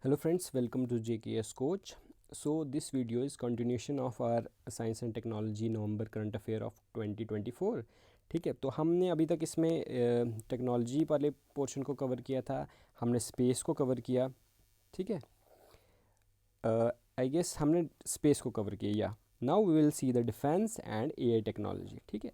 Hello friends, welcome to JKS Coach. So this video is continuation of our Science and Technology November Current Affair of 2024. ठीक है, तो हमने अभी तक इसमें टेक्नोलॉजी वाले पोर्शन को कवर किया था, हमने स्पेस को कवर किया। ठीक है, आई गेस हमने स्पेस को कवर किया। या now we will see the defence and AI technology. ठीक है,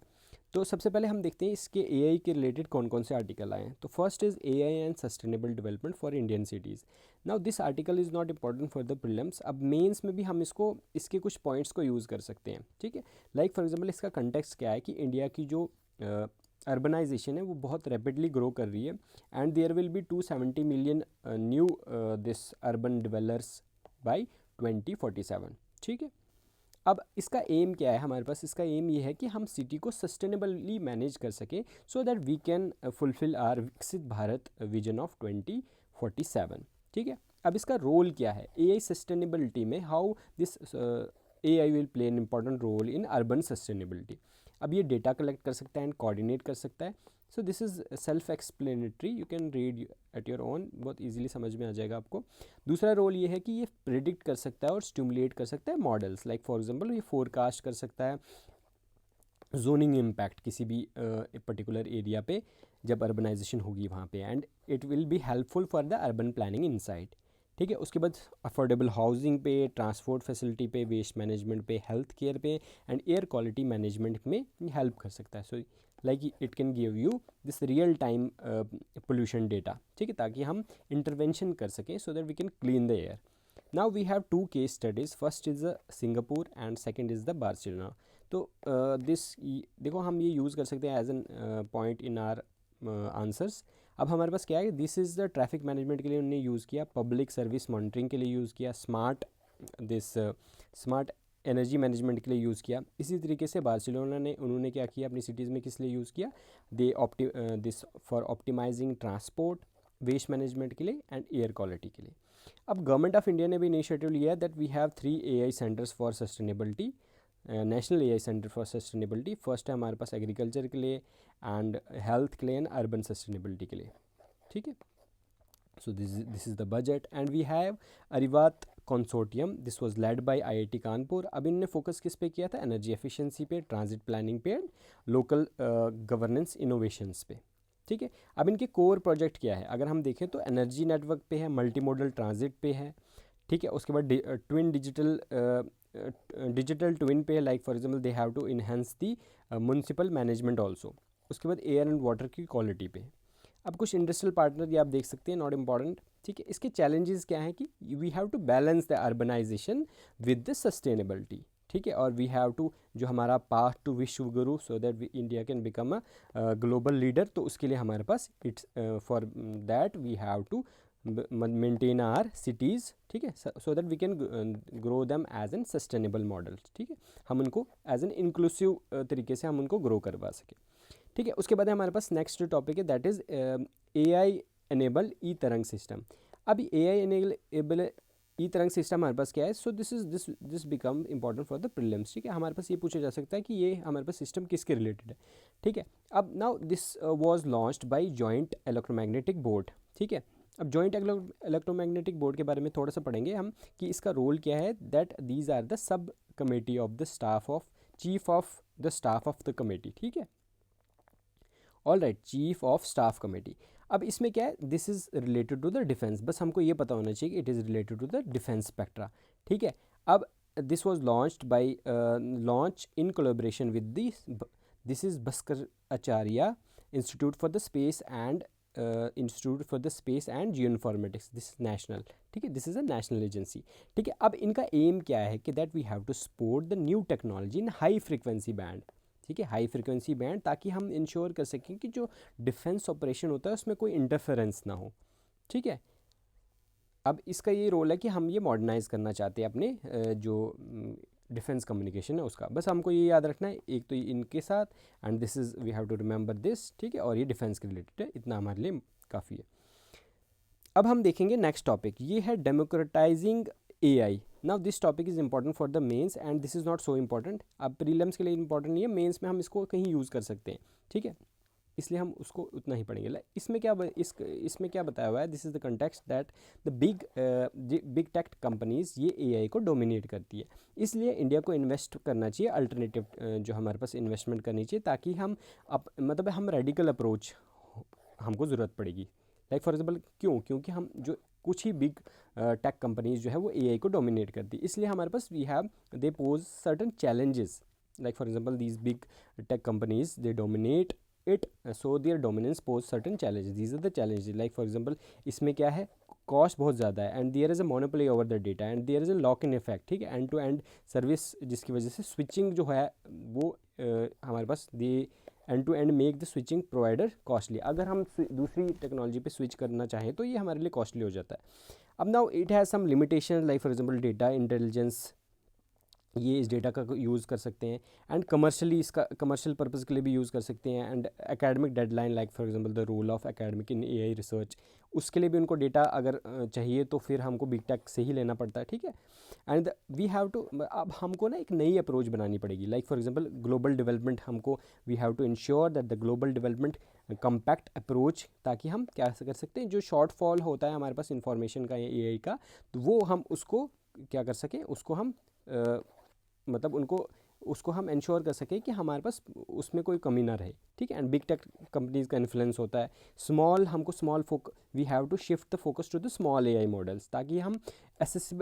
तो सबसे पहले हम देखते हैं इसके एआई के रिलेटेड कौन कौन से आर्टिकल आए हैं। तो first is AI and sustainable development for Indian cities. Now this article is not important for the prelims. अब मेंस में भी हम इसके कुछ पॉइंट्स को यूज़ कर सकते हैं। ठीक है, लाइक फॉर एग्जांपल इसका कंटेक्स्ट क्या है कि इंडिया की जो अर्बनाइजेशन है वो बहुत रैपिडली ग्रो कर रही है and there will be 270 million new this urban developers by 2047। ठीक है, अब इसका एम क्या है हमारे पास? इसका एम ये है कि हम सिटी को सस्टेनेबली मैनेज कर सकें so that we can fulfil our विकसित भारत विजन ऑफ 2047। ठीक है, अब इसका रोल क्या है एआई सस्टेनेबिलिटी में? How this AI will play an important role in urban sustainability. अब ये डेटा कलेक्ट कर सकता है एंड कोऑर्डिनेट कर सकता है। So this is self explanatory, you can read at your own, बहुत इजीली समझ में आ जाएगा आपको। दूसरा रोल ये है कि ये प्रिडिक्ट कर सकता है और स्टिमुलेट कर सकता है मॉडल्स, लाइक फॉर एग्जांपल ये फोरकास्ट कर सकता है जोनिंग इम्पैक्ट किसी भी पर्टिकुलर एरिया पे जब अर्बनाइजेशन होगी वहाँ पे, and it will be helpful for the urban planning insight. ठीक है, उसके बाद अफोर्डेबल हाउसिंग पे, ट्रांसपोर्ट फैसिलिटी पे, वेस्ट मैनेजमेंट पे, हेल्थ केयर पे एंड एयर क्वालिटी मैनेजमेंट में हेल्प कर सकता है। So like it can give you this real time pollution data. ठीक है, ताकि हम इंटरवेंशन कर सकें so that we can clean the air. Now we have two case studies, first is Singapore and second is the Barcelona. तो देखो हम ये यूज़ कर सकते हैं as an point in our answers. अब हमारे पास क्या है, this is the traffic management के लिए उन्होंने यूज़ किया, पब्लिक सर्विस मॉनिटरिंग के लिए यूज़ किया, स्मार्ट एनर्जी मैनेजमेंट के लिए यूज़ किया। इसी तरीके से बार्सिलोना ने उन्होंने क्या किया अपनी सिटीज़ में, किस लिए यूज़ किया? This for optimising transport, waste management के लिए एंड एयर क्वालिटी के लिए। अब गवर्नमेंट ऑफ इंडिया ने भी इनिशिएटिव लिया है that we have 3 AI centres for sustainability, national AI centre for sustainability. First है हमारे पास एग्रीकल्चर के लिए एंड हेल्थ के लिए एंड अर्बन सस्टेनेबिलिटी के लिए। ठीक है, so this is the budget and we have अरिवात consortium, this was led by IIT Kanpur. अब इनने फोकस किस पे किया था? एनर्जी एफिशिएंसी पे, ट्रांजिट प्लानिंग पे एंड लोकल गवर्नेंस इनोवेशंस पे। ठीक है, अब इनके कोर प्रोजेक्ट क्या है? अगर हम देखें तो एनर्जी नेटवर्क पे है, मल्टी मॉडल ट्रांजिट पे है। ठीक है, उसके बाद ट्विन डिजिटल ट्विन पे, like for example they have to enhance the municipal management also. उसके बाद एयर एंड वाटर की क्वालिटी पे। अब कुछ इंडस्ट्रियल पार्टनर ये आप देख सकते हैं, नॉट इम्पॉर्टेंट। ठीक है, इसके चैलेंजेस क्या हैं कि we have to balance the urbanisation with the sustainability. ठीक है, और वी हैव टू, जो हमारा path to Vishwa Guru so that India can become a global leader, तो उसके लिए हमारे पास it's for that we have to maintain our cities. ठीक है, so that we can grow them as an sustainable model. ठीक है, हम उनको एज एन इंक्लूसिव तरीके से हम उनको ग्रो करवा सकें। ठीक है, उसके बाद हमारे पास नेक्स्ट टॉपिक है दैट इज़ एआई एनेबल ई तरंग सिस्टम। अब एआई एनेबल ई तरंग सिस्टम हमारे पास क्या है? So this become important for the prelims. ठीक है, हमारे पास ये पूछा जा सकता है कि ये हमारे पास सिस्टम किसके रिलेटेड है। ठीक है, अब now this was launched bye joint electromagnetic board. ठीक है, अब जॉइंट इलेक्ट्रोमैग्नेटिक बोर्ड के बारे में थोड़ा सा पढ़ेंगे हम कि इसका रोल क्या है। That these are the sub committee of the staff of chief of the staff of the committee. ठीक है, all right, chief of staff committee. अब इसमें क्या है? This is related to the defence, बस हमको ये पता होना चाहिए कि it is related to the defence spectra. ठीक है, अब this was launched by launch in collaboration with this is Bhaskaracharya institute for the space and institute for the space and geo informatics, this is national. ठीक है, this is a national agency. ठीक है, अब इनका aim क्या है कि that we have to support the new technology in high frequency band. ठीक है, हाई फ्रिक्वेंसी बैंड, ताकि हम इंश्योर कर सकें कि जो डिफेंस ऑपरेशन होता है उसमें कोई इंटरफेरेंस ना हो। ठीक है, अब इसका ये रोल है कि हम ये मॉडर्नाइज़ करना चाहते हैं अपने जो डिफेंस कम्युनिकेशन है उसका। बस हमको ये याद रखना है, एक तो इनके साथ and this is we have to remember this. ठीक है, और ये डिफेंस के रिलेटेड है, इतना हमारे लिए काफ़ी है। अब हम देखेंगे नेक्स्ट टॉपिक, ये है democratising AI. Now this topic is important for the mains and this is not so important. अब प्रीलिम्स के लिए इंपॉर्टेंट नहीं है, मेंस में हम इसको कहीं यूज़ कर सकते हैं। ठीक है, इसलिए हम उसको उतना ही पढ़ेंगे। इसमें क्या बताया हुआ है, this is the context that the big tech companies ये एआई को डोमिनेट करती है, इसलिए इंडिया को इन्वेस्ट करना चाहिए, अल्टरनेटिव जो हमारे पास इन्वेस्टमेंट करनी चाहिए, ताकि मतलब हम रेडिकल अप्रोच हमको ज़रूरत पड़ेगी। लाइक फॉर एग्जांपल क्योंकि हम जो कुछ ही बिग टेक कंपनीज जो है वो एआई को डोमिनेट करती है, इसलिए हमारे पास they pose certain challenges. Like for example these big tech companies they dominate it, so their dominance pose certain challenges, these are the challenges. Like for example इसमें क्या है, कॉस्ट बहुत ज़्यादा है, and there is a monopoly over the data, and there is a lock in effect, ठीक है, and to and service, जिसकी वजह से स्विचिंग जो है वो हमारे पास end to end make the switching provider costly. अगर हम दूसरी टेक्नोलॉजी पे स्विच करना चाहें तो ये हमारे लिए कॉस्टली हो जाता है। अब now it has some limitation, like for example data intelligence, ये इस डेटा का यूज़ कर सकते हैं, एंड कमर्शली इसका कमर्शियल पर्पज़ के लिए भी यूज़ कर सकते हैं, and academic deadline, like for example the role of academic in AI research, उसके लिए भी उनको डेटा अगर चाहिए तो फिर हमको बिग टेक से ही लेना पड़ता है, ठीक है। एंड वी हैव टू, अब हमको ना एक नई अप्रोच बनानी पड़ेगी, like for example global development, हमको we have to ensure that the global development compact approach, ताकि हम क्या कर सकते हैं, जो शॉर्टफॉल होता है हमारे पास इंफॉर्मेशन का या एआई का, तो वो हम उसको क्या कर सकें, उसको हम मतलब उसको हम इंश्योर कर सकें कि हमारे पास उसमें कोई कमी ना रहे, ठीक है। एंड बिग टेक कंपनीज का इन्फ्लुएंस होता है, we have to shift the focus to the small AI models, ताकि हम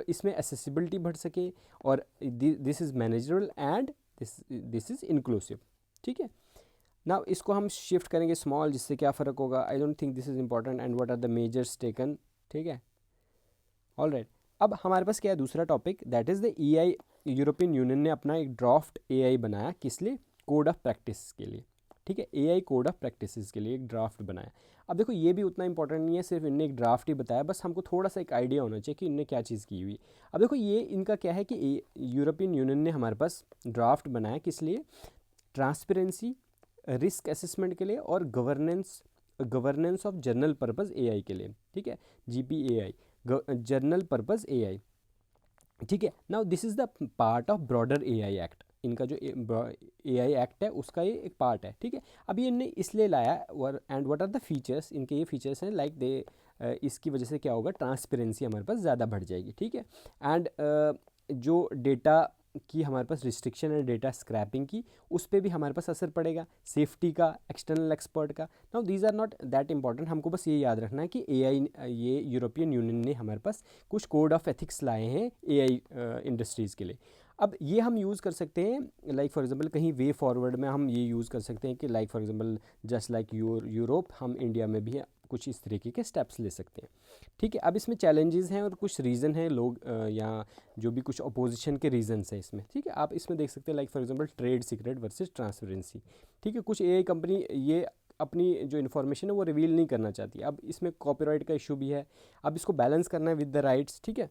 इसमें एसेसिबिलिटी बढ़ सके, और this is manageable and this is inclusive, ठीक है। नाउ इसको हम शिफ्ट करेंगे स्मॉल, जिससे क्या फ़र्क होगा, I don't think this is important, and what are the measures taken, ठीक है। ऑलराइट, अब हमारे पास क्या है दूसरा topic, that is the AI. European Union ने अपना एक ड्राफ्ट एआई बनाया, किस लिए, कोड ऑफ प्रैक्टिस के लिए, ठीक है, एआई कोड ऑफ प्रैक्टिसेस के लिए एक ड्राफ्ट बनाया। अब देखो ये भी उतना इंपॉर्टेंट नहीं है, सिर्फ इनने एक ड्राफ्ट ही बताया, बस हमको थोड़ा सा एक आइडिया होना चाहिए कि इनने क्या चीज़ की हुई। अब देखो ये इनका क्या है कि यूरोपियन यूनियन ने हमारे पास ड्राफ्ट बनाया, किस लिए, ट्रांसपेरेंसी, रिस्क असेसमेंट के लिए, और governance of general purpose AI के लिए, ठीक है, GPAI, जनरल पर्पज़ एआई, ठीक है। Now this is the part of broader AI act, इनका जो एआई एक्ट है उसका ये एक पार्ट है, ठीक है। अब ये इन्हें इसलिए लाया, and what are the features, इनके ये फीचर्स हैं, लाइक इसकी वजह से क्या होगा, ट्रांसपेरेंसी हमारे पास ज़्यादा बढ़ जाएगी, ठीक है। एंड जो डेटा की हमारे पास रिस्ट्रिक्शन है, डेटा स्क्रैपिंग की, उस पर भी हमारे पास असर पड़ेगा, सेफ्टी का, एक्सटर्नल एक्सपर्ट का। Now these are not that important, हमको बस ये याद रखना है कि ये यूरोपियन यूनियन ने हमारे पास कुछ कोड ऑफ एथिक्स लाए हैं एआई इंडस्ट्रीज़ के लिए। अब ये हम यूज़ कर सकते हैं, लाइक फॉर एग्जांपल कहीं वे फॉरवर्ड में हम ये यूज़ कर सकते हैं कि like for example just like Europe, हम इंडिया में भी कुछ इस तरीके के स्टेप्स ले सकते हैं, ठीक है। अब इसमें चैलेंजेस हैं और कुछ रीज़न हैं, लोग या जो भी कुछ अपोजिशन के रीजंस हैं इसमें, ठीक है। आप इसमें देख सकते हैं, like for example trade secret versus transparency, ठीक है। कुछ एआई कंपनी ये अपनी जो इन्फॉर्मेशन है वो रिवील नहीं करना चाहती, अब इसमें कॉपीराइट का इशू भी है, अब इसको बैलेंस करना है विद द राइट्स, ठीक है।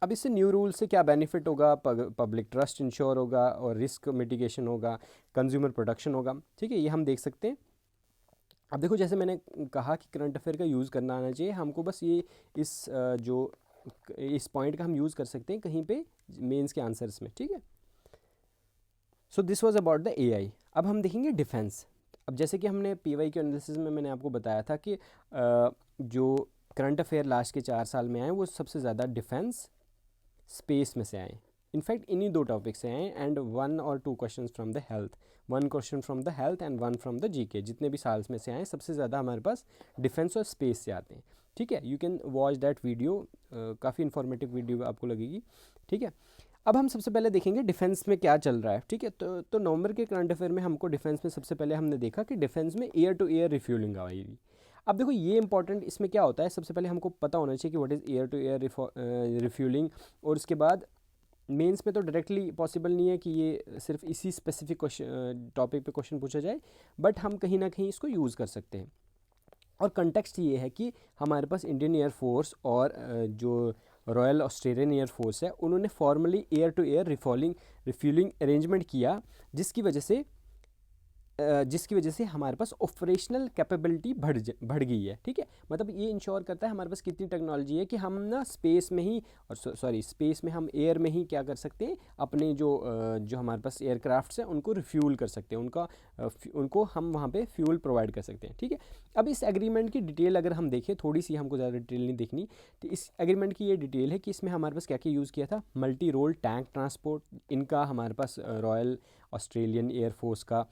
अब इससे न्यू रूल से क्या बेनिफिट होगा, पब्लिक ट्रस्ट इंश्योर होगा, और रिस्क मिटिगेशन होगा, कंज्यूमर प्रोटेक्शन होगा, ठीक है, ये हम देख सकते हैं। अब देखो जैसे मैंने कहा कि करंट अफेयर का यूज़ करना आना चाहिए हमको, बस ये इस पॉइंट का हम यूज़ कर सकते हैं कहीं पे मेंस के आंसर्स में, ठीक है। So this was about the AI. अब हम देखेंगे डिफेंस। अब जैसे कि हमने पीवाई के एनालिसिस में मैंने आपको बताया था कि जो करंट अफेयर लास्ट के 4 साल में आए वो सबसे ज़्यादा डिफेंस स्पेस में से आए, इनफैक्ट इन्हीं 2 टॉपिक से आए, एंड 1 और 2 question from the health, 1 question from the health and 1 from the GK, जितने भी साल्स में से आए सबसे ज़्यादा हमारे पास डिफेंस और स्पेस से आते हैं, ठीक है। You can watch that video, काफ़ी इन्फॉर्मेटिव वीडियो आपको लगेगी, ठीक है। अब हम सबसे पहले देखेंगे डिफेंस में क्या चल रहा है, ठीक है। तो नवंबर के करंट अफेयर में हमको डिफेंस में सबसे पहले हमने देखा कि डिफेंस में एयर टू एयर रिफ्यूलिंग आएगी। अब देखो ये इंपॉर्टेंट, इसमें क्या होता है, सबसे पहले हमको पता होना चाहिए कि what is air to air refuelling, और उसके बाद मेंस में तो डायरेक्टली पॉसिबल नहीं है कि ये सिर्फ इसी स्पेसिफिक टॉपिक पे क्वेश्चन पूछा जाए, बट हम कहीं ना कहीं इसको यूज़ कर सकते हैं। और कंटेक्स्ट ये है कि हमारे पास इंडियन एयरफोर्स और जो रॉयल ऑस्ट्रेलियन एयरफोर्स है उन्होंने formally air to air refuelling arrangement किया, जिसकी वजह से जिसकी वजह से हमारे पास ऑपरेशनल कैपेबिलिटी बढ़ गई है। ठीक है, मतलब ये इंश्योर करता है हमारे पास कितनी टेक्नोलॉजी है कि हम ना स्पेस में ही, और सॉरी स्पेस में, हम एयर में ही क्या कर सकते हैं, अपने जो हमारे पास एयरक्राफ्ट्स हैं उनको रिफ्यूल कर सकते हैं, उनको हम वहाँ पे फ्यूल प्रोवाइड कर सकते हैं। ठीक है, अब इस एग्रीमेंट की डिटेल अगर हम देखें, थोड़ी सी, हमको ज़्यादा डिटेल नहीं देखनी, तो इस एग्रीमेंट की ये डिटेल है कि इसमें हमारे पास क्या क्या यूज़ किया था। मल्टी रोल टैंक ट्रांसपोर्ट, इनका हमारे पास रॉयल ऑस्ट्रेलियन एयरफोर्स का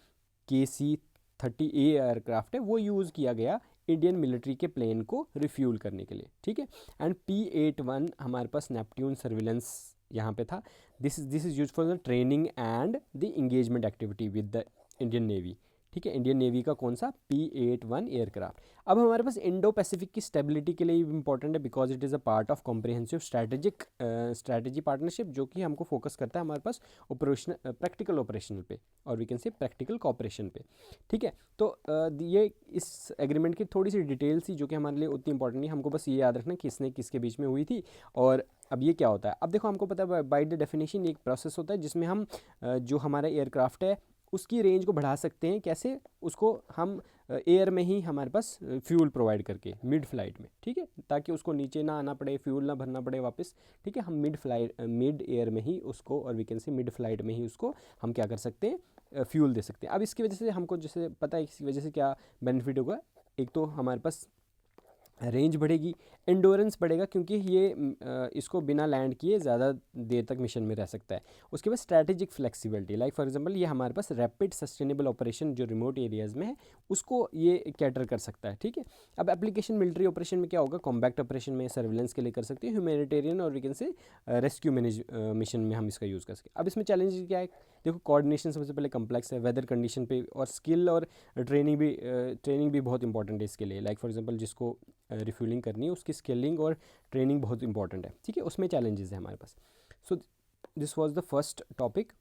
KC-30A एयरक्राफ्ट है, वो यूज़ किया गया इंडियन मिलिट्री के प्लेन को रिफ्यूल करने के लिए। ठीक है, एंड P-81 हमारे पास नेपट्यून सर्विलेंस यहाँ पे था। This is use for the training and the engagement activity with the Indian navy. ठीक है, इंडियन नेवी का कौन सा, P-81 एयरक्राफ्ट। अब हमारे पास इंडो पैसिफिक की स्टेबिलिटी के लिए इंपॉर्टेंट है, because it is a part of comprehensive strategy partnership, जो कि हमको फोकस करता है हमारे पास ऑपरेशनल प्रैक्टिकल ऑपरेशनल पे, और we can say practical cooperation पे। ठीक है, तो ये इस एग्रीमेंट की थोड़ी सी डिटेल थी, जो कि हमारे लिए उतनी इंपॉर्टेंट नहीं, हमको बस ये याद रखना किसने किसके बीच में हुई थी। और अब ये क्या होता है, अब देखो हमको पता है बाय द डेफिनेशन एक प्रोसेस होता है जिसमें हम जो हमारा एयरक्राफ्ट है उसकी रेंज को बढ़ा सकते हैं। कैसे, उसको हम एयर में ही हमारे पास फ्यूल प्रोवाइड करके मिड फ्लाइट में। ठीक है, ताकि उसको नीचे ना आना पड़े, फ्यूल ना भरना पड़े वापस। ठीक है, हम मिड एयर में ही उसको, और we can say mid flight में ही उसको हम क्या कर सकते हैं, फ्यूल दे सकते हैं। अब इसकी वजह से हमको जैसे पता है इसकी वजह से क्या बेनिफिट होगा, एक तो हमारे पास रेंज बढ़ेगी, एंडोरेंस बढ़ेगा, क्योंकि ये इसको बिना लैंड किए ज़्यादा देर तक मिशन में रह सकता है। उसके बाद strategic flexibility, like for example ये हमारे पास रैपिड सस्टेनेबल ऑपरेशन जो रिमोट एरियाज़ में है उसको ये कैटर कर सकता है। ठीक है, अब एप्लीकेशन मिलिट्री ऑपरेशन में क्या होगा, कॉम्बैक्ट ऑपरेशन में सर्विलेंस के लिए कर सकते हैं, ह्यूमैनिटेरियन और we can say rescue mission में हम इसका यूज़ कर सकते हैं। अब इसमें चैलेंज क्या है, देखो कोऑर्डिनेशन सबसे पहले कम्प्लेक्स है, वेदर कंडीशन पे, और स्किल और ट्रेनिंग भी बहुत इंपॉर्टेंट है इसके लिए। लाइक फॉर एग्जांपल जिसको रिफ्यूलिंग करनी है उसकी स्किलिंग और ट्रेनिंग बहुत इंपॉर्टेंट है। ठीक है, उसमें चैलेंजेस है हमारे पास। So this was the first topic.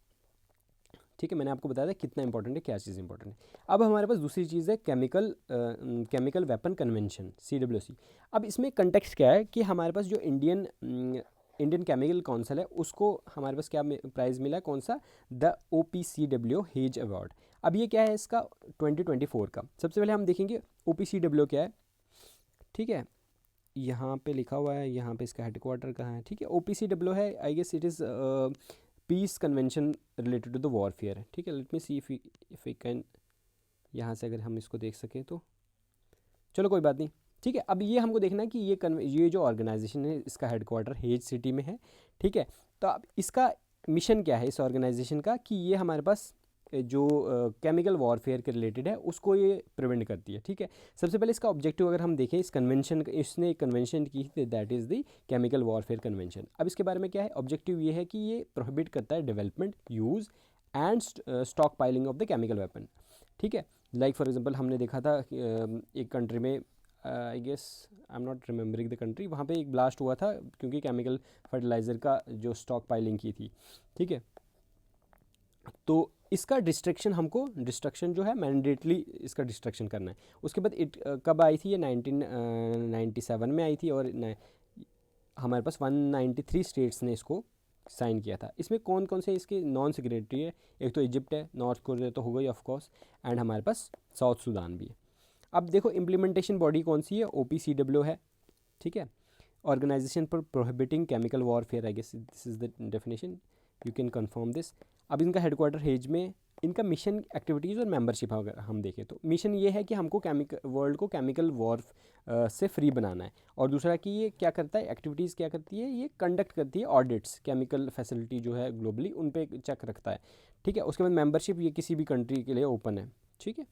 ठीक है, मैंने आपको बताया था कितना इंपॉर्टेंट है, क्या चीज़ इंपॉर्टेंट है। अब हमारे पास दूसरी चीज़ है केमिकल वेपन कन्वेंशन, CWC। अब इसमें कंटेक्स्ट क्या है कि हमारे पास जो इंडियन केमिकल काउंसिल है उसको हमारे पास क्या प्राइज़ मिला है, कौन सा, द OPCW हेज अवार्ड। अब ये क्या है इसका, 2024 का। सबसे पहले हम देखेंगे OPCW क्या है। ठीक है, यहाँ पे लिखा हुआ है, यहाँ पे इसका हेडक्वार्टर कहाँ है। ठीक है, OPCW है, I guess it is peace convention related to the warfare. ठीक है, let me see if we can, यहाँ से अगर हम इसको देख सकें तो, चलो कोई बात नहीं। ठीक है, अब ये हमको देखना है कि ये जो ऑर्गेनाइजेशन है इसका हेडक्वार्टर हेज सिटी में है। ठीक है, तो अब इसका मिशन क्या है इस ऑर्गेनाइजेशन का, कि ये हमारे पास जो केमिकल वॉरफेयर के रिलेटेड है उसको ये प्रिवेंट करती है। ठीक है, सबसे पहले इसका ऑब्जेक्टिव अगर हम देखें, इस कन्वेंशन, इसने एक कन्वेंशन की थी, that is the chemical warfare convention. अब इसके बारे में क्या है, ऑब्जेक्टिव ये है कि ये प्रोहिबिट करता है development, use and stock piling of the chemical weapon. ठीक है, लाइक फॉर एग्जांपल हमने देखा था एक कंट्री में, I guess I am not remembering the country, वहाँ पे एक ब्लास्ट हुआ था क्योंकि केमिकल फर्टिलाइज़र का जो स्टॉक पाइलिंग की थी। ठीक है, तो इसका डिस्ट्रक्शन जो है मैंडेटली इसका डिस्ट्रक्शन करना है। उसके बाद कब आई थी ये, 1997 में आई थी, और हमारे पास 193 स्टेट्स ने इसको साइन किया था। इसमें कौन कौन से इसके नॉन सिग्नेटरी है, एक तो इजिप्ट है, नॉर्थ कोरिया तो हो गई ऑफ कोर्स, एंड हमारे पास साउथ सूडान भी है। अब देखो इम्प्लीमेंटेशन बॉडी कौन सी है, OPCW है। ठीक है, organisation for prohibiting chemical warfare, I guess this is the definition, you can confirm this. अब इनका हेडक्वार्टर हेज में, इनका मिशन एक्टिविटीज़ और मेंबरशिप अगर हम देखें तो मिशन ये है कि हमको वर्ल्ड को केमिकल वॉर से फ्री बनाना है। और दूसरा कि ये क्या करता है, एक्टिविटीज़ क्या करती है, ये कंडक्ट करती है ऑडिट्स, केमिकल फैसिलिटी जो है ग्लोबली उन पे चेक रखता है। ठीक है, उसके बाद मेंबरशिप ये किसी भी कंट्री के लिए ओपन है। ठीक है,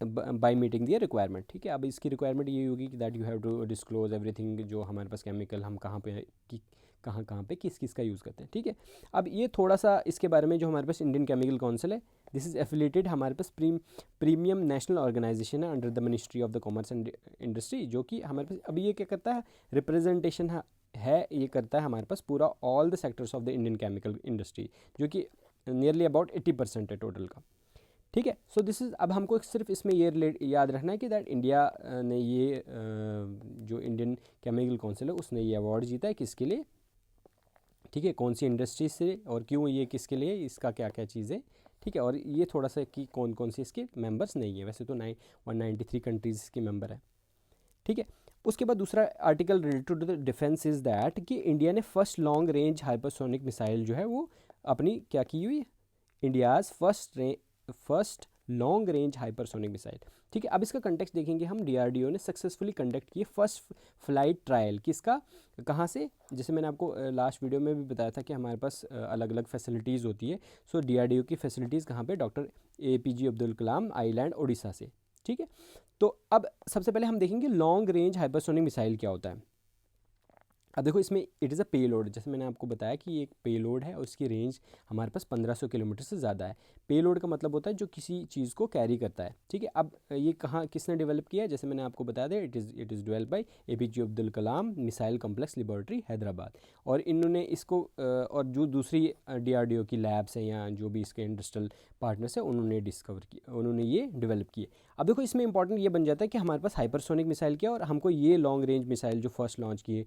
बाई मीटिंग दी रिक्वायरमेंट। ठीक है, अब इसकी रिक्वायरमेंट ये होगी कि that you have to disclose everything, जो हमारे पास केमिकल हम कहाँ पे कि कहाँ पे किस किस का यूज़ करते हैं। ठीक है, अब ये थोड़ा सा इसके बारे में, जो हमारे पास इंडियन केमिकल काउंसिल है, दिस इज़ एफिलेटेड हमारे पास प्रीमियम नेशनल ऑर्गेनाइजेशन है under the ministry of the commerce and industry, जो कि हमारे पास अभी ये क्या करता है, रिप्रेजेंटेशन है ये करता है हमारे पास पूरा all the sectors of the Indian chemical industry, जो कि नियरली अबाउट 80% है टोटल का। ठीक है, सो दिस इज़, अब हमको सिर्फ इसमें ये याद रखना है कि दैट इंडिया ने ये जो इंडियन केमिकल काउंसिल है उसने ये अवार्ड जीता है किसके लिए। ठीक है, कौन सी इंडस्ट्री से और क्यों, ये किसके लिए, इसका क्या क्या चीज़ें ठीक है। और ये थोड़ा सा कि कौन कौन से इसके मेंबर्स नहीं है, वैसे तो 193 कंट्रीज़ इसके मेंबर है, ठीक है। उसके बाद दूसरा article related to the defence is that कि इंडिया ने first long range hypersonic missile जो है वो अपनी क्या की हुई है, India's first long range hypersonic missile, ठीक है। अब इसका कंटेक्स्ट देखेंगे हम, डीआरडीओ ने सक्सेसफुली कंडक्ट किए फर्स्ट फ्लाइट ट्रायल, किसका, कहाँ से, जैसे मैंने आपको लास्ट वीडियो में भी बताया था कि हमारे पास अलग अलग फैसिलिटीज़ होती है। सो डीआरडीओ की फैसिलिटीज़ कहाँ पे, doctor APJ Abdul Kalam island Orissa से, ठीक है। तो अब सबसे पहले हम देखेंगे लॉन्ग रेंज हाइपरसोनिक मिसाइल क्या होता है। अब देखो इसमें इट इज़ अ पेलोड, जैसे मैंने आपको बताया कि ये एक पेलोड है और उसकी रेंज हमारे पास 1500 किलोमीटर से ज़्यादा है। पेलोड का मतलब होता है जो किसी चीज़ को कैरी करता है, ठीक है। अब ये कहाँ किसने डेवलप किया है, जैसे मैंने आपको बताया था, it is develop by APJ Abdul Kalam missile complex laboratory Hyderabad. और इन्होंने इसको और जो दूसरी डीआरडीओ की लैब्स हैं या जो भी इसके इंडस्ट्रियल पार्टनर्स हैं उन्होंने डिस्कवर किया, उन्होंने ये डेवलप किए। अब देखो इसमें इंपॉर्टेंट ये बन जाता है कि हमारे पास हाइपरसोनिक मिसाइल क्या, और हमको ये लॉन्ग रेंज मिसाइल जो फर्स्ट लॉन्च किए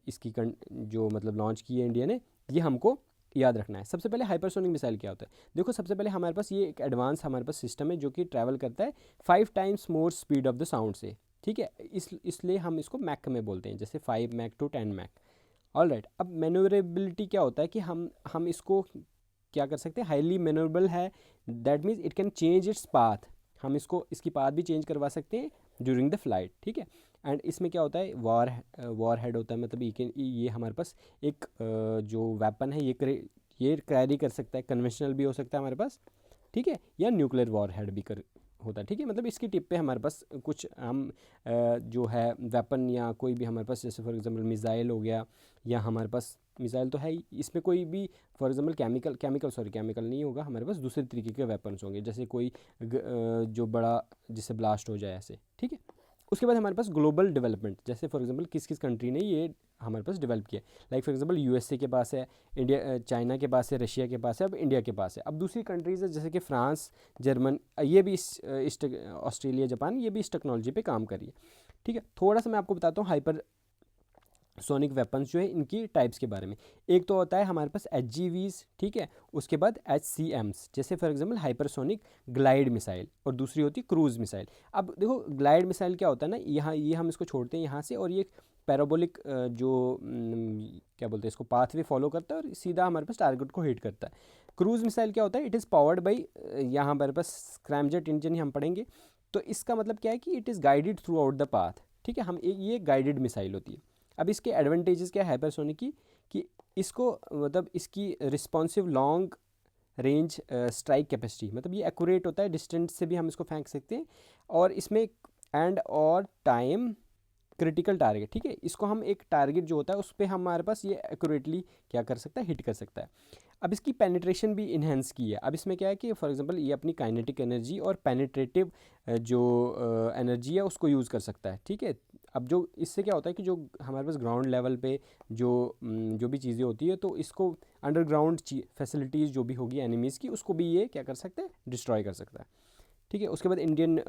इसकी जो मतलब लॉन्च की है इंडिया ने, ये हमको याद रखना है। सबसे पहले हाइपरसोनिक मिसाइल क्या होता है, देखो सबसे पहले हमारे पास ये एक एडवांस हमारे पास सिस्टम है जो कि ट्रैवल करता है 5 times more speed of the sound से, ठीक है। इसलिए हम इसको मैक में बोलते हैं, जैसे 5 Mach to 10 Mach. All right. अब मैन्योरेबिलिटी क्या होता है कि हम इसको क्या कर सकते हैं, हाईली मैन्योरेबल है, that means it can change its path, हम इसकी पाथ भी चेंज करवा सकते हैं ड्यूरिंग द फ्लाइट, ठीक है। एंड इसमें क्या होता है, वॉर हेड होता है, मतलब ये हमारे पास एक जो वेपन है ये कैरी कर सकता है, कन्वेंशनल भी हो सकता है हमारे पास, ठीक है, या न्यूक्लियर वॉर हेड भी कर होता है, ठीक है। मतलब इसकी टिप पे हमारे पास कुछ हम जो है वेपन या कोई भी हमारे पास, जैसे फॉर एग्जांपल मिसाइल हो गया, या हमारे पास मिसाइल तो है ही, इसमें कोई भी फॉर एग्जांपल केमिकल नहीं होगा, हमारे पास दूसरे तरीके के वेपन्स होंगे, जैसे कोई जो बड़ा जिससे ब्लास्ट हो जाए ऐसे, ठीक है। उसके बाद हमारे पास ग्लोबल डेवलपमेंट, जैसे फॉर एग्जांपल किस किस कंट्री ने ये हमारे पास डेवलप किया, लाइक फॉर एग्जांपल यूएसए के पास है, इंडिया चाइना के पास है, रशिया के पास है, अब इंडिया के पास है। अब दूसरी कंट्रीज़ है जैसे कि फ्रांस, जर्मन, ये भी ऑस्ट्रेलिया, जापान, ये भी इस टेक्नोलॉजी पे काम कर रही है, ठीक है। थोड़ा सा मैं आपको बताता हूँ हाइपर सोनिक वेपन्स जो है इनकी टाइप्स के बारे में। एक तो होता है हमारे पास HGVs, ठीक है, उसके बाद HCMs, जैसे for example hypersonic glide missile, और दूसरी होती है क्रूज़ मिसाइल। अब देखो ग्लाइड मिसाइल क्या होता है ना, यहाँ ये हम इसको छोड़ते हैं यहाँ से, और ये पैराबोलिक जो क्या बोलते हैं इसको, पाथवे फॉलो करता है और सीधा हमारे पास टारगेट को हिट करता है। क्रूज़ मिसाइल क्या होता है, इट इज़ पावर्ड बाई, यहाँ हमारे पास स्क्रैमजेट इंजन ही हम पढ़ेंगे, तो इसका मतलब क्या है कि it is guided through out the path, ठीक है। ये गाइडेड मिसाइल होती है। अब इसके एडवांटेजेस क्या है हाइपरसोनिक की, कि इसको मतलब इसकी responsive long range strike capacity, मतलब ये एक्यूरेट होता है, डिस्टेंस से भी हम इसको फेंक सकते हैं, और इसमें एंड और टाइम क्रिटिकल टारगेट, ठीक है, इसको हम एक टारगेट जो होता है उस पर हमारे पास ये एक्यूरेटली क्या कर सकता है, हिट कर सकता है। अब इसकी पेनिट्रेशन भी इन्हेंस की है। अब इसमें क्या है कि फॉर एग्जांपल ये अपनी काइनेटिक एनर्जी और पेनिट्रेटिव जो एनर्जी है उसको यूज़ कर सकता है, ठीक है। अब जो इससे क्या होता है कि जो हमारे पास ग्राउंड लेवल पे जो भी चीज़ें होती है, तो इसको अंडरग्राउंड फैसिलिटीज़ जो भी होगी एनिमीज़ की, उसको भी ये क्या कर सकता है, डिस्ट्रॉय कर सकता है, ठीक है। उसके बाद इंडियन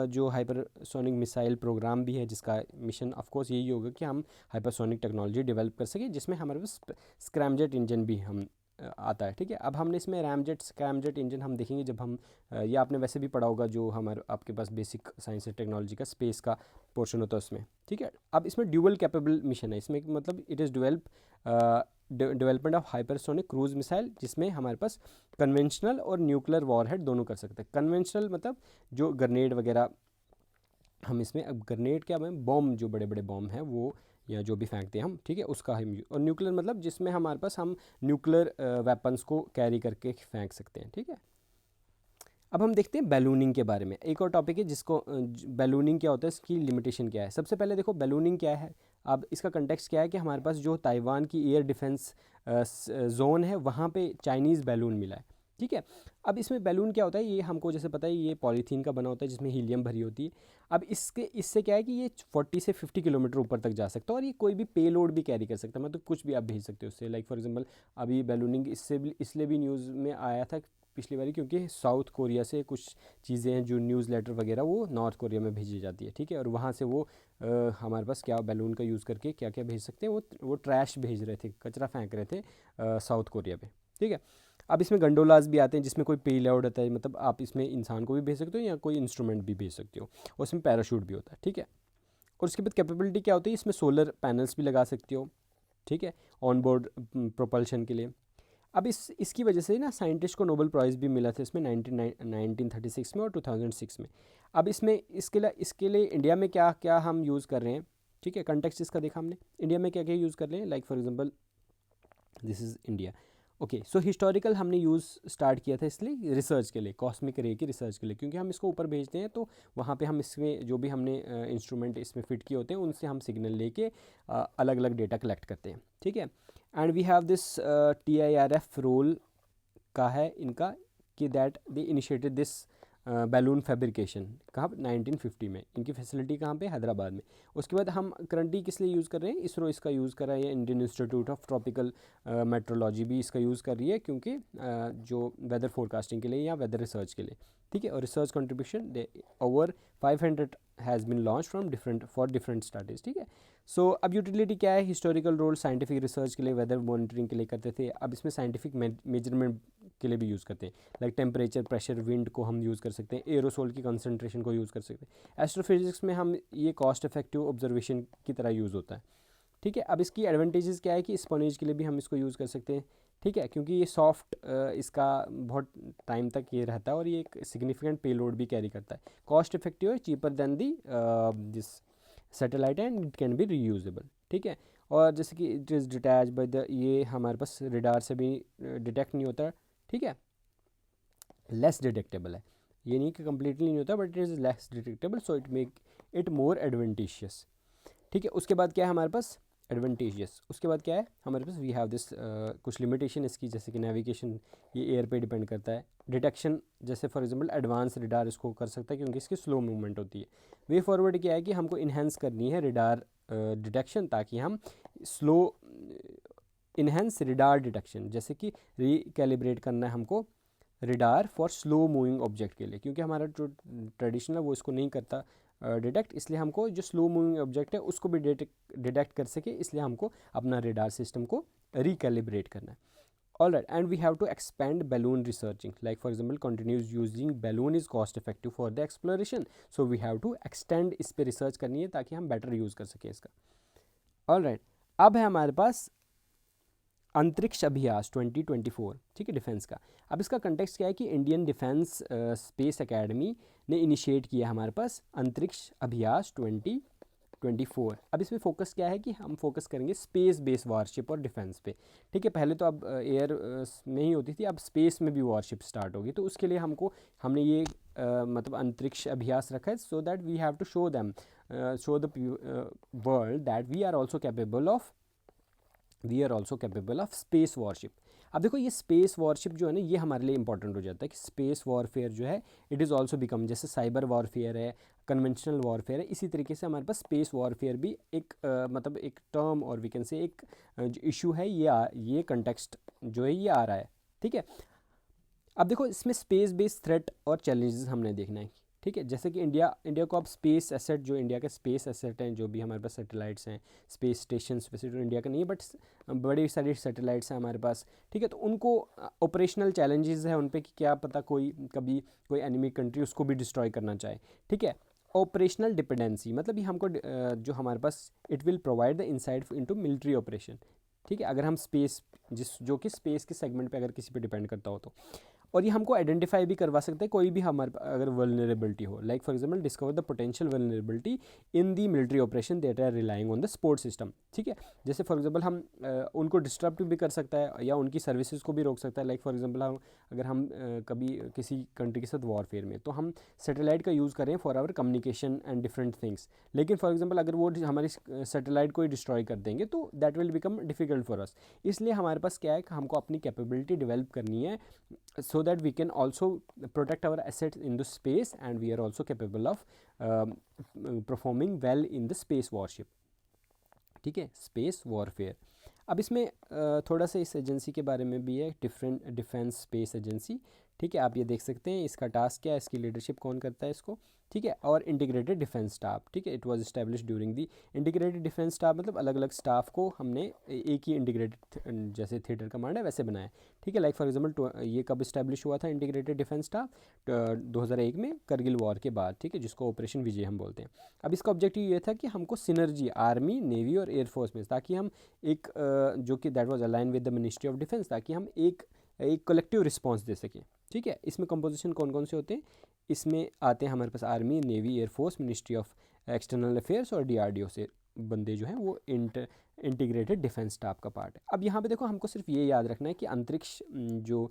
जो हाइपरसोनिक मिसाइल प्रोग्राम भी है, जिसका मिशन ऑफ कोर्स यही होगा कि हम हाइपरसोनिक टेक्नोलॉजी डेवलप कर सकें, जिसमें हमारे पास स्क्रैमजेट इंजन भी हम आता है, ठीक है। अब हमने इसमें स्क्रैमजेट इंजन हम देखेंगे जब हम ये आपने वैसे भी पढ़ा होगा, जो हमारे आपके पास बेसिक साइंस एंड टेक्नोलॉजी का स्पेस का पोर्शन होता है उसमें, ठीक है। अब इसमें ड्यूअल कैपेबल मिशन है, इसमें मतलब it is development of hypersonic cruise missile, जिसमें हमारे पास कन्वेंशनल और न्यूक्लियर वॉरहेड दोनों कर सकते हैं। कन्वेंशनल मतलब जो ग्रेनेड वगैरह हम इसमें, अब ग्रेनेड क्या है, बॉम्ब, जो बड़े बड़े बॉम्ब हैं वो, या जो भी फेंकते हैं हम, ठीक है, उसका हम, और न्यूक्लियर मतलब जिसमें हमारे पास हम न्यूक्लियर वेपन्स को कैरी करके फेंक सकते हैं, ठीक है। अब हम देखते हैं बैलूनिंग के बारे में, एक और टॉपिक है जिसको बैलूनिंग क्या होता है, इसकी लिमिटेशन क्या है। सबसे पहले देखो बैलूनिंग क्या है। अब इसका कंटेक्स्ट क्या है कि हमारे पास जो ताइवान की एयर डिफेंस जोन है, वहाँ पे चाइनीज़ बैलून मिला है, ठीक है। अब इसमें बैलून क्या होता है, ये हमको जैसे पता है ये पॉलीथीन का बना होता है जिसमें हीलियम भरी होती है। अब इससे क्या है कि ये 40 से 50 किलोमीटर ऊपर तक जा सकता है, और ये कोई भी पे लोड भी कैरी कर सकता है, मतलब कुछ भी आप भेज सकते हो उससे। लाइक फॉर एग्जांपल अभी बैलूनिंग इसलिए भी न्यूज़ में आया था पिछली बारी, क्योंकि साउथ कोरिया से कुछ चीज़ें हैं जो न्यूज़ लेटर वगैरह वो नॉर्थ कोरिया में भेजी जाती है, ठीक है। और वहाँ से वो हमारे पास क्या बैलून का यूज़ करके क्या क्या भेज सकते हैं, वो ट्रैश भेज रहे थे, कचरा फेंक रहे थे साउथ कोरिया पे, ठीक है। अब इसमें गंडोलाज भी आते हैं जिसमें कोई पेलोड होता है, मतलब आप इसमें इंसान को भी भेज सकते हो या कोई इंस्ट्रूमेंट भी भेज सकते हो, और इसमें पैराशूट भी होता है, ठीक है। और उसके बाद कैपेबिलिटी क्या होती है, इसमें सोलर पैनल्स भी लगा सकते हो, ठीक है, ऑन बोर्ड प्रोपल्शन के लिए। अब इसकी वजह से ना साइंटिस्ट को नोबेल प्राइज़ भी मिला था इसमें 1936 में और 2006 में। अब इसमें इसके लिए इंडिया में क्या क्या हम यूज़ कर रहे हैं, ठीक है, कंटेक्स्ट इसका देखा हमने, इंडिया में क्या क्या यूज़ कर रहे हैं, like for example this is India. Okay, so historical हमने यूज़ स्टार्ट किया था इसलिए रिसर्च के लिए, कॉस्मिक रे की रिसर्च के लिए, क्योंकि हम इसको ऊपर भेजते हैं तो वहाँ पे हम इसमें जो भी हमने इंस्ट्रूमेंट इसमें फिट किए होते हैं उनसे हम सिग्नल लेके अलग अलग डेटा कलेक्ट करते हैं, ठीक है। And we have this TIRF role का है इनका कि that they initiated this balloon fabrication, कहाँ 1950 में, इनकी फैसिलिटी कहाँ पे, हैदराबाद में। उसके बाद हम करंटली किस लिए यूज़ कर रहे हैं, इसरो इसका यूज़ कर रहा है, Indian institute of tropical metrology भी इसका यूज़ कर रही है, क्योंकि जो वेदर फोरकास्टिंग के लिए या वेदर रिसर्च के लिए, ठीक है। और research contribution over 500 has been launch from different studies, ठीक है। सो अब यूटिलिटी क्या है, हिस्टोरिकल रोल साइंटिफिक रिसर्च के लिए, वेदर मॉनिटरिंग के लिए करते थे, अब इसमें साइंटिफिक मेजरमेंट के लिए भी यूज़ करते हैं, लाइक टेम्परेचर, प्रेशर, विंड को हम यूज़ कर सकते हैं, एरोसोल की कंसंट्रेशन को यूज़ कर सकते हैं। एस्ट्रोफिजिक्स में हम ये कॉस्ट इफेक्टिव ऑब्जर्वेशन की तरह यूज़ होता है, ठीक है। अब इसकी एडवांटेजेस क्या है कि स्पॉनेज के लिए भी हम इसको यूज़ कर सकते हैं, ठीक है, क्योंकि ये सॉफ्ट इसका बहुत टाइम तक ये रहता है और ये एक सिग्निफिकेंट पेलोड भी कैरी करता है, कॉस्ट इफेक्टिव है, cheaper than the this satellite and it can be reusable, ठीक है। और जैसे कि it is detach by the, ये हमारे पास रिडार से भी डिटेक्ट नहीं होता, ठीक है, लेस डिटेक्टेबल है, ये नहीं कि कम्प्लीटली नहीं होता, but it is less detectable, so it make it more adventitious, ठीक है। उसके बाद क्या है हमारे पास, एडवेंटेजियस, उसके बाद क्या है हमारे पास, वी हैव दिस कुछ लिमिटेशन इसकी, जैसे कि नेविगेशन ये एयर पे डिपेंड करता है, डिटेक्शन जैसे फॉर एग्जांपल एडवांस रिडार इसको कर सकता है क्योंकि इसकी स्लो मूवमेंट होती है। वे फॉरवर्ड क्या है कि हमको इन्हेंस करनी है रिडार डिटेक्शन, ताकि हम स्लो इन्हेंस रिडार डिटेक्शन, जैसे कि रिकैलिब्रेट करना है हमको radar for slow moving object के लिए, क्योंकि हमारा जो ट्रेडिशनल है वो इसको नहीं करता डिटेक्ट, इसलिए हमको जो स्लो मूविंग ऑब्जेक्ट है उसको भी डिटेक्ट कर सके, इसलिए हमको अपना रिडार सिस्टम को रिकैलिब्रेट करना है। All right, and we have to expand balloon researching, like for example continues using balloon is cost effective for the exploration, so we have to extend, इस पर रिसर्च करनी है ताकि हम बेटर यूज़ कर सकें इसका। ऑल राइट, अब है हमारे पास अंतरिक्ष अभ्यास 2024, ठीक है, डिफेंस का। अब इसका कंटेक्स्ट क्या है कि इंडियन डिफेंस स्पेस एकेडमी ने इनिशिएट किया हमारे पास अंतरिक्ष अभ्यास 2024। अब इसमें फोकस क्या है कि हम फोकस करेंगे स्पेस बेस्ड वारशिप और डिफेंस पे, ठीक है। पहले तो अब एयर में ही होती थी, अब स्पेस में भी वारशिप स्टार्ट होगी, तो उसके लिए हमने ये मतलब अंतरिक्ष अभ्यास रखा है, so that we have to show the world that we are also capable of space warship. अब देखो ये स्पेस वॉरशिप जो है ना, ये हमारे लिए इंपॉर्टेंट हो जाता है कि स्पेस वॉरफेयर जो है इट इज़ ऑल्सो बिकम, जैसे साइबर वॉरफेयर है, कन्वेंशनल वॉरफेयर है, इसी तरीके से हमारे पास स्पेस वॉरफेयर भी एक मतलब एक टर्म और वी कैन से एक जो इशू है, ये कंटेक्स्ट जो है ये आ रहा है, ठीक है। अब देखो इसमें स्पेस बेस्ड थ्रेट और चैलेंजेस हमने देखना है, ठीक है। जैसे कि इंडिया को अब स्पेस एसेट, जो इंडिया के स्पेस एसेट हैं, जो भी हमारे पास सैटेलाइट्स हैं, स्पेस स्टेशन वैसे तो इंडिया का नहीं है, बट बड़ी सारी सैटेलाइट्स हैं हमारे पास, ठीक है। तो उनको ऑपरेशनल चैलेंजेस है उन पे कि क्या पता कभी कोई एनिमी कंट्री उसको भी डिस्ट्रॉय करना चाहे, ठीक है। ऑपरेशनल डिपेंडेंसी मतलब ये हमको जो हमारे पास it will provide the insight into military operation, ठीक है, अगर हम स्पेस जो कि स्पेस के सेगमेंट पे अगर किसी पे डिपेंड करता हो तो। और ये हमको आइडेंटिफाई भी करवा सकते हैं कोई भी हमारे अगर वल्नरेबिलिटी हो, like for example discover the potential vulnerability in the military operation that are relying on the support system, ठीक है। जैसे फॉर एग्जांपल हम उनको डिस्टर्ब भी कर सकता है या उनकी सर्विसेज को भी रोक सकता है, लाइक फॉर एग्जांपल अगर हम कभी किसी कंट्री के साथ वॉरफेयर में, तो हम सैटेलाइट का यूज़ करें for our communication and different things, लेकिन फॉर एग्जांपल अगर वो हमारी सैटेलाइट को ही डिस्ट्रॉय कर देंगे तो that will become difficult for us. इसलिए हमारे पास क्या है कि हमको अपनी कैपेबिलिटी डेवलप करनी है, so that we can also protect our assets in the space and we are also capable of performing well in the space warship, ठीक है, स्पेस वॉरफेयर। अब इसमें थोड़ा सा इस एजेंसी के बारे में भी है, डिफरेंट डिफेंस स्पेस एजेंसी, ठीक है, आप ये देख सकते हैं इसका टास्क क्या है, इसकी लीडरशिप कौन करता है इसको, ठीक है। और इंटीग्रेटेड डिफेंस स्टाफ, ठीक है, it was establish during the integrated defence staff, मतलब अलग अलग स्टाफ को हमने एक ही इंटीग्रेटेड जैसे थिएटर कमांड है वैसे बनाया, ठीक है। लाइक फॉर एग्जांपल ये कब इस्टेब्लिश हुआ था इंटीग्रेटेड डिफेंस स्टाफ, 2001 में करगिल वॉर के बाद, ठीक है, जिसको ऑपरेशन विजय हम बोलते हैं। अब इसका ऑब्जेक्टिव ये था कि हमको सिनर्जी आर्मी नेवी और एयरफोर्स में, ताकि हम एक जो कि that was align with the ministry of defence, ताकि हम एक कलेक्टिव रिस्पॉन्स दे सकें, ठीक है। इसमें कंपोजिशन कौन कौन से होते हैं, इसमें आते हैं हमारे पास army navy air force ministry of external affairs और डीआरडीओ से बंदे जो हैं वो इंटीग्रेटेड डिफेंस स्टाफ का पार्ट है। अब यहाँ पे देखो हमको सिर्फ ये याद रखना है कि अंतरिक्ष जो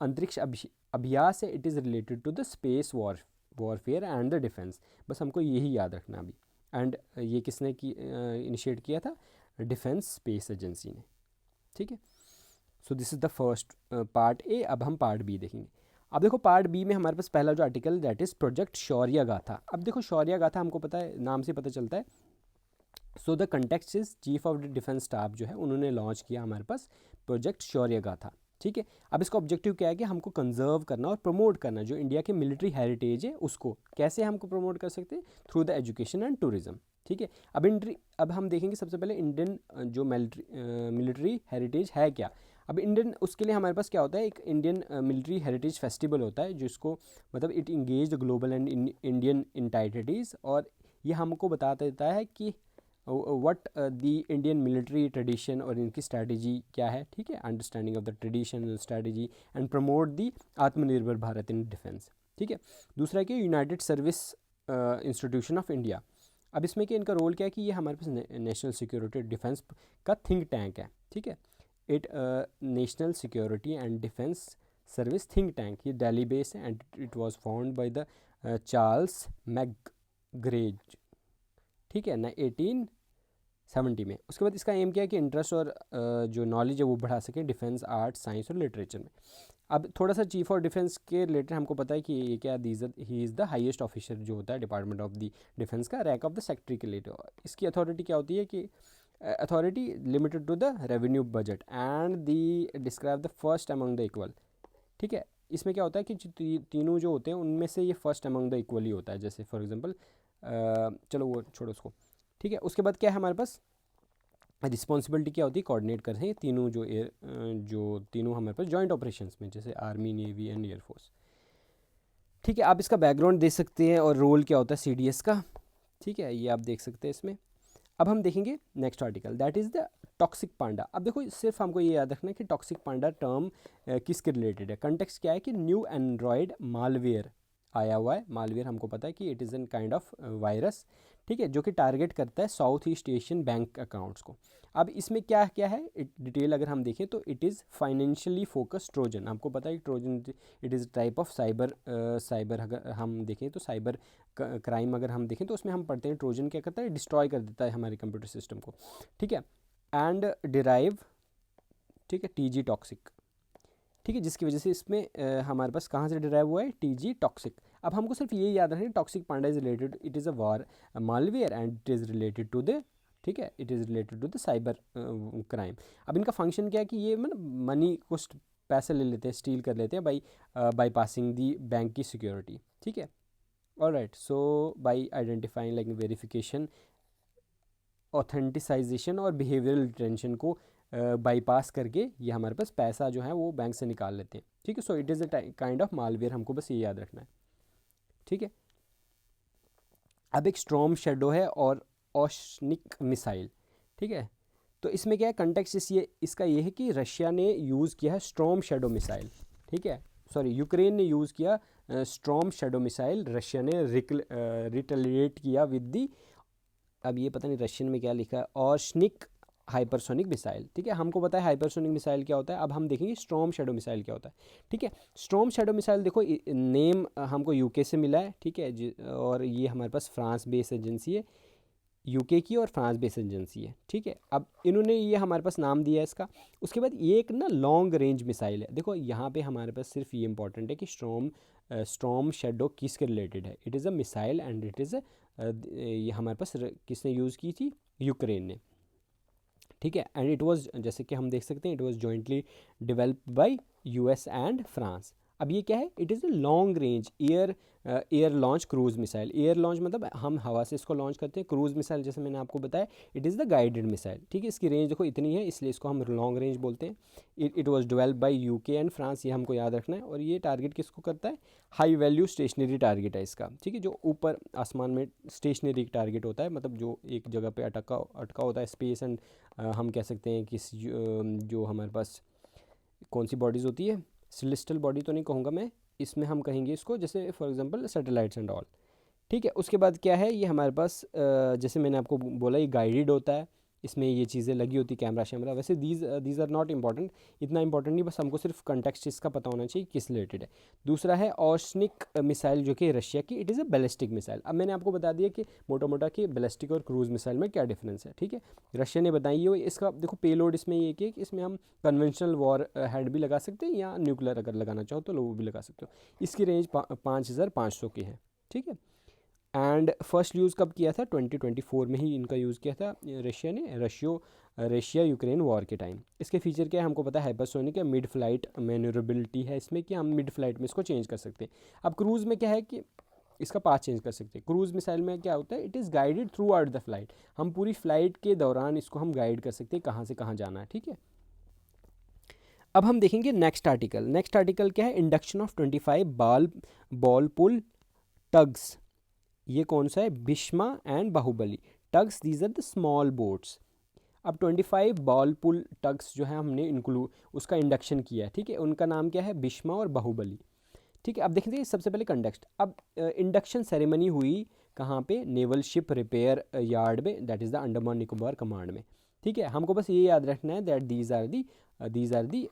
अंतरिक्ष अभ्यास है, it is related to the space warfare and the defence, बस हमको यही याद रखना अभी। एंड ये किसने की इनिशिएट किया था, डिफेंस स्पेस एजेंसी ने, ठीक है। So this is the first part A. अब हम पार्ट बी देखेंगे। अब देखो पार्ट बी में हमारे पास पहला जो आर्टिकल दैट इज़ प्रोजेक्ट शौर्य गाथा। अब देखो शौर्य गाथा हमको पता है, नाम से पता चलता है। So the context is chief of the defence staff जो है उन्होंने लॉन्च किया हमारे पास प्रोजेक्ट शौर्य गाथा, ठीक है। अब इसका ऑब्जेक्टिव क्या है कि हमको कंजर्व करना और प्रमोट करना जो इंडिया के मिलिट्री हेरिटेज है उसको। कैसे हमको प्रमोट कर सकते हैं, through the education and tourism, ठीक है। अब हम देखेंगे सबसे पहले इंडियन जो मिलिट्री हेरिटेज है क्या। अब इंडियन उसके लिए हमारे पास क्या होता है, एक इंडियन मिलिट्री हेरिटेज फेस्टिवल होता है जिसको मतलब it engage the global and Indian entities, और ये हमको बता देता है कि what the Indian military tradition और इनकी स्ट्रैटेजी क्या है, ठीक है। Understanding of the tradition and strategy and promote the Atmanirbhar Bharat in defence, ठीक है। दूसरा है कि united service institution of India. अब इसमें कि इनका रोल क्या है कि ये हमारे पास नेशनल सिक्योरिटी डिफेंस का थिंक टैंक है, ठीक है। It national security and defence service think tank, ये दिल्ली बेस है and it was found by the Charles MacGregor, ठीक है ना, 1870 में। उसके बाद इसका एम क्या है कि इंटरेस्ट और जो नॉलेज है वो बढ़ा सकें डिफेंस, आर्ट, साइंस और लिटरेचर में। अब थोड़ा सा चीफ ऑफ डिफेंस के रिलेटेड हमको पता है कि ये क्या, he is the highest officer जो होता है डिपार्टमेंट ऑफ द डिफेंस का, रैंक ऑफ द सेक्रेटरी के लिए। इसकी अथॉरिटी क्या होती है कि authority limited to the revenue budget and the describe the first among the equal, ठीक है। इसमें क्या होता है कि तीनों जो होते हैं उनमें से ये फर्स्ट अमंग द इक्वल ही होता है। जैसे फॉर एग्जांपल चलो वो छोड़ो उसको, ठीक है। उसके बाद क्या है हमारे पास रिस्पॉन्सिबिलिटी क्या होती है, कोऑर्डिनेट कर रहे हैं तीनों जो तीनों हमारे पास जॉइंट ऑपरेशंस में, जैसे आर्मी नेवी एंड एयरफोर्स, ठीक है। आप इसका बैकग्राउंड दे सकते हैं और रोल क्या होता है सीडीएस का, ठीक है, ये आप देख सकते हैं इसमें। अब हम देखेंगे next article that is the toxic panda. अब देखो सिर्फ हमको ये याद रखना है कि टॉक्सिक पांडा टर्म किसके रिलेटेड है। कंटेक्स्ट क्या है कि न्यू एंड्रॉयड मालवेयर आया हुआ है। मालवेयर हमको पता है कि it is an kind of virus, ठीक है, जो कि टारगेट करता है south east Asian bank accounts को। अब इसमें क्या क्या है डिटेल अगर हम देखें तो it is financially focus Trojan. हमको पता है कि Trojan it is type of cyber अगर हम देखें तो साइबर क्राइम अगर हम देखें तो उसमें हम पढ़ते हैं ट्रोजन क्या करता है, डिस्ट्रॉय कर देता है हमारे कंप्यूटर सिस्टम को, ठीक है। एंड डिराइव, ठीक है, टीजी टॉक्सिक, ठीक है, जिसकी वजह से इसमें हमारे पास कहाँ से डिराइव हुआ है, टीजी टॉक्सिक। अब हमको सिर्फ ये याद रखना है toxic panda is related, it is a war malware and it is related to the, ठीक है, it is related to the cyber crime. अब इनका फंक्शन क्या है कि ये मतलब मनी को पैसे ले लेते हैं, स्टील कर लेते हैं बाई पासिंग दी बैंक की सिक्योरिटी, ठीक है। Alright, so by identifying like verification, authenticisation और बिहेवियरल डिटेंशन को बाईपास करके ये हमारे पास पैसा जो है वो बैंक से निकाल लेते हैं, ठीक है। So it is a kind of malware, हमको बस ये याद रखना है, ठीक है। अब एक स्टॉर्म शैडो है और ओशनिक मिसाइल, ठीक है। तो इसमें क्या है कंटेक्स्ट इसका ये है कि रशिया ने यूज़ किया है स्टॉर्म शैडो मिसाइल, ठीक है, सॉरी यूक्रेन ने यूज़ किया स्टॉर्म शैडो मिसाइल, रशिया ने रिटेलिएट किया विद दी, अब ये पता नहीं रशियन में क्या लिखा है, ओशनिक हाइपरसोनिक मिसाइल, ठीक है। हमको पता है हाइपरसोनिक मिसाइल क्या होता है, अब हम देखेंगे स्टॉर्म शैडो मिसाइल क्या होता है, ठीक है। स्टॉर्म शैडो मिसाइल देखो नेम हमको यूके से मिला है, ठीक है, और ये हमारे पास फ्रांस बेस्ड एजेंसी है, यूके की और फ्रांस बेस्ड एजेंसी है, ठीक है। अब इन्होंने ये हमारे पास नाम दिया है इसका। उसके बाद ये एक ना लॉन्ग रेंज मिसाइल है। देखो यहाँ पे हमारे पास सिर्फ ये इंपॉर्टेंट है कि स्टॉर्म शैडो किसके रिलेटेड है, it is a missile and it is ये हमारे पास किसने यूज़ की थी, यूक्रेन ने, ठीक है। एंड इट वाज, जैसे कि हम देख सकते हैं, it was jointly developed by US and France. अब ये क्या है, it is a long range air launch cruise missile. Air launch मतलब हम हवा से इसको लॉन्च करते हैं, क्रूज़ मिसाइल जैसे मैंने आपको बताया it is the guided missile, ठीक है। इसकी रेंज देखो इतनी है, इसलिए इसको हम लॉन्ग रेंज बोलते हैं। It was developed by UK and France, ये हमको याद रखना है। और ये टारगेट किसको करता है, हाई वैल्यू स्टेशनरी टारगेट है इसका, ठीक है, जो ऊपर आसमान में स्टेशनरी टारगेट होता है, मतलब जो एक जगह पे अटका होता है स्पेस एंड हम कह सकते हैं कि जो हमारे पास कौन सी बॉडीज़ होती है, सेलेस्टियल बॉडी तो नहीं कहूँगा मैं, इसमें हम कहेंगे इसको जैसे for example satellites and all, ठीक है। उसके बाद क्या है, ये हमारे पास जैसे मैंने आपको बोला ये गाइडेड होता है, इसमें ये चीज़ें लगी होती कैमरा शैमरा। वैसे दीज आर नॉट इंपॉर्टेंट, इतना इंपॉर्टेंट नहीं, बस हमको सिर्फ कंटेक्स्ट इसका पता होना चाहिए किस रिलेटेड है। दूसरा है ऑर्शनिक मिसाइल जो कि रशिया की, it is a ballistic missile. अब मैंने आपको बता दिया कि मोटा मोटा कि बैलिस्टिक और क्रूज़ मिसाइल में क्या डिफरेंस है, ठीक है। रशिया ने बताई है, इसका देखो पेलोड इसमें ये कि इसमें हम कन्वेंशनल वॉर हेड भी लगा सकते हैं या न्यूक्लियर अगर लगाना चाहो तो वो भी लगा सकते हो। इसकी रेंज 5500 की है, ठीक है। एंड फर्स्ट यूज़ कब किया था, 2024 में ही इनका यूज़ किया था रशिया ने, रशिया यूक्रेन वॉर के टाइम। इसके फीचर क्या है हमको पता है, हाइपरसोनिक है, मिड फ्लाइट मैन्यूरेबिलिटी है इसमें कि हम मिड फ्लाइट में इसको चेंज कर सकते हैं। अब क्रूज़ में क्या है कि इसका पाथ चेंज कर सकते हैं। क्रूज़ मिसाइल में क्या होता है, it is guided through out the flight, हम पूरी फ्लाइट के दौरान इसको हम गाइड कर सकते हैं कहाँ से कहाँ जाना है, ठीक है। अब हम देखेंगे नेक्स्ट आर्टिकल। नेक्स्ट आर्टिकल क्या है, induction of 25 ball pull tugs. ये कौन सा है, Bhishma and Baahubali tugs, these are the small boats. अब 25 बॉल पुल टग्स जो है हमने इंक्लूड उसका इंडक्शन किया है, ठीक है। उनका नाम क्या है, भीष्मा और बाहुबली, ठीक है। अब देखेंगे सबसे पहले कंटेक्स्ट। अब इंडक्शन सेरेमनी हुई कहाँ पे, नेवल शिप रिपेयर यार्ड में, that is the Andaman Nicobar command में, ठीक है। हमको बस ये याद रखना है दैट दीज आर दी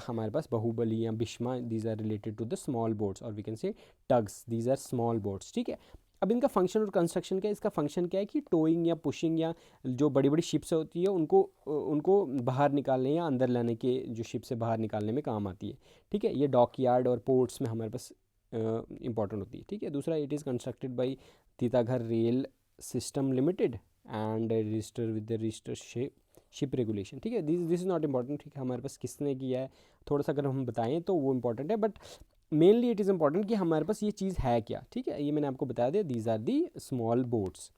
हमारे पास बाहुबली या Bhishma, these are related to the small boats, और we can say tugs, these are small boats, ठीक है। अब इनका फंक्शन और कंस्ट्रक्शन क्या है, इसका फंक्शन क्या है कि टोइंग या पुशिंग या जो बड़ी बड़ी शिप्स होती है उनको बाहर निकालने या अंदर लाने के, जो शिप से बाहर निकालने में काम आती है, ठीक है। ये डॉक यार्ड और पोर्ट्स में हमारे पास इंपॉर्टेंट होती है, ठीक है। दूसरा, it is constructed by Titagarh rail system limited and register with the register ship regulation, ठीक है। दिस इज़ नॉट इंपॉर्टेंट, ठीक है, हमारे पास किसने किया है थोड़ा सा अगर हम बताएं तो वो इंपॉर्टेंट है, but mainly it is important कि हमारे पास ये चीज़ है क्या, ठीक है। ये मैंने आपको बता दिया, these are the small boats,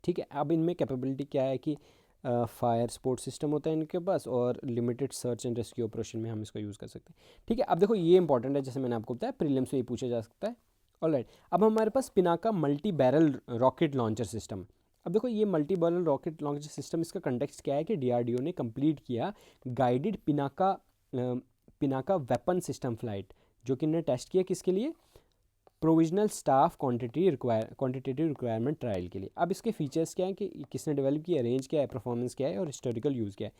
ठीक है। अब इनमें कैपेबिलिटी क्या है कि फायर सपोर्ट सिस्टम होता है इनके पास, और limited search and rescue operation में हम इसको यूज़ कर सकते हैं, ठीक है। अब देखो ये इंपॉर्टेंट है, जैसे मैंने आपको बताया प्रीलिम्स में ये पूछा जा सकता है, ऑलराइट। अब हमारे पास Pinaka multi barrel rocket launcher system. अब देखो ये multi barrel rocket launcher system, इसका कंटेक्स्ट क्या है कि डीआरडीओ ने कंप्लीट किया guided Pinaka weapon system flight, जो कि इन्होंने टेस्ट किया किसके लिए, provisional staff quantitative requirement trial के लिए। अब इसके फीचर्स क्या हैं कि किसने डेवलप किया, रेंज क्या है, परफॉर्मेंस क्या है और हिस्टोरिकल यूज़ क्या है।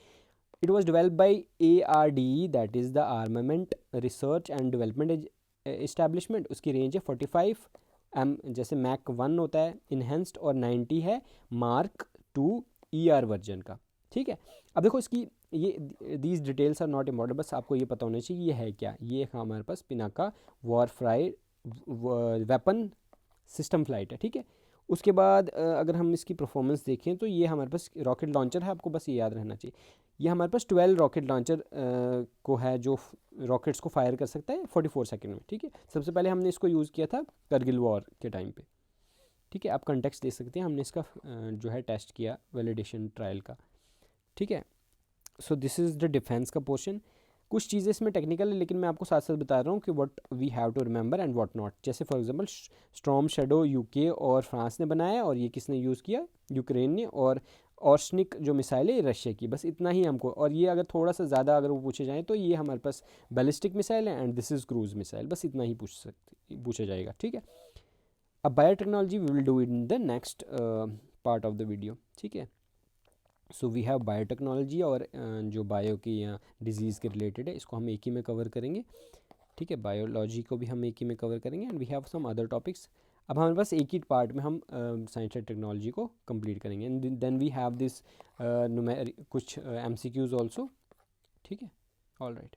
It was developed by ARDE, that is the armament research and development establishment. उसकी रेंज है 45 जैसे मैक 1 होता है इन्हेंस्ड, और 90 है मार्क 2 ER वर्जन का, ठीक है। अब देखो इसकी ये these details are not important, बस आपको ये पता होना चाहिए ये है क्या, ये हमारे पास पिनाका वॉरफ्राई वेपन सिस्टम फ्लाइट है, ठीक है। उसके बाद अगर हम इसकी परफॉर्मेंस देखें तो ये हमारे पास रॉकेट लॉन्चर है, आपको बस ये याद रहना चाहिए, ये हमारे पास 12 रॉकेट लॉन्चर को है जो रॉकेट्स को फायर कर सकता है 44 सेकंड में, ठीक है। सबसे पहले हमने इसको यूज़ किया था करगिल वॉर के टाइम पे, ठीक है। आप कंटेक्स्ट दे सकते हैं, हमने इसका जो है टेस्ट किया वैलिडेशन ट्रायल का, ठीक है। So this is the defence का पोर्शन। कुछ चीज़ें इसमें टेक्निकल है, लेकिन मैं आपको साथ साथ बता रहा हूँ कि what we have to remember and what not. जैसे for example storm shadow UK और फ्रांस ने बनाया, और ये किसने यूज़ किया, यूक्रेन ने, और ऑर्शनिक जो मिसाइल है रशिया की, बस इतना ही हमको। और ये अगर थोड़ा सा ज़्यादा अगर वो पूछे जाएँ तो ये हमारे पास बैलिस्टिक मिसाइल है and this is cruise missile, बस इतना ही पूछा जाएगा, ठीक है। अब biotechnology we will do in the next part of the video, ठीक है। सो वी हैव बायोटेक्नोलॉजी, और जो बायो की या डिजीज़ के रिलेटेड है इसको हम एक ही में कवर करेंगे, ठीक है। बायोलॉजी को भी हम एक ही में कवर करेंगे and we have some other topics. अब हमारे पास एक ही पार्ट में हम साइंस एंड टेक्नोलॉजी को कंप्लीट करेंगे and then we have this कुछ MCQs ऑल्सो, ठीक है, ऑल राइट।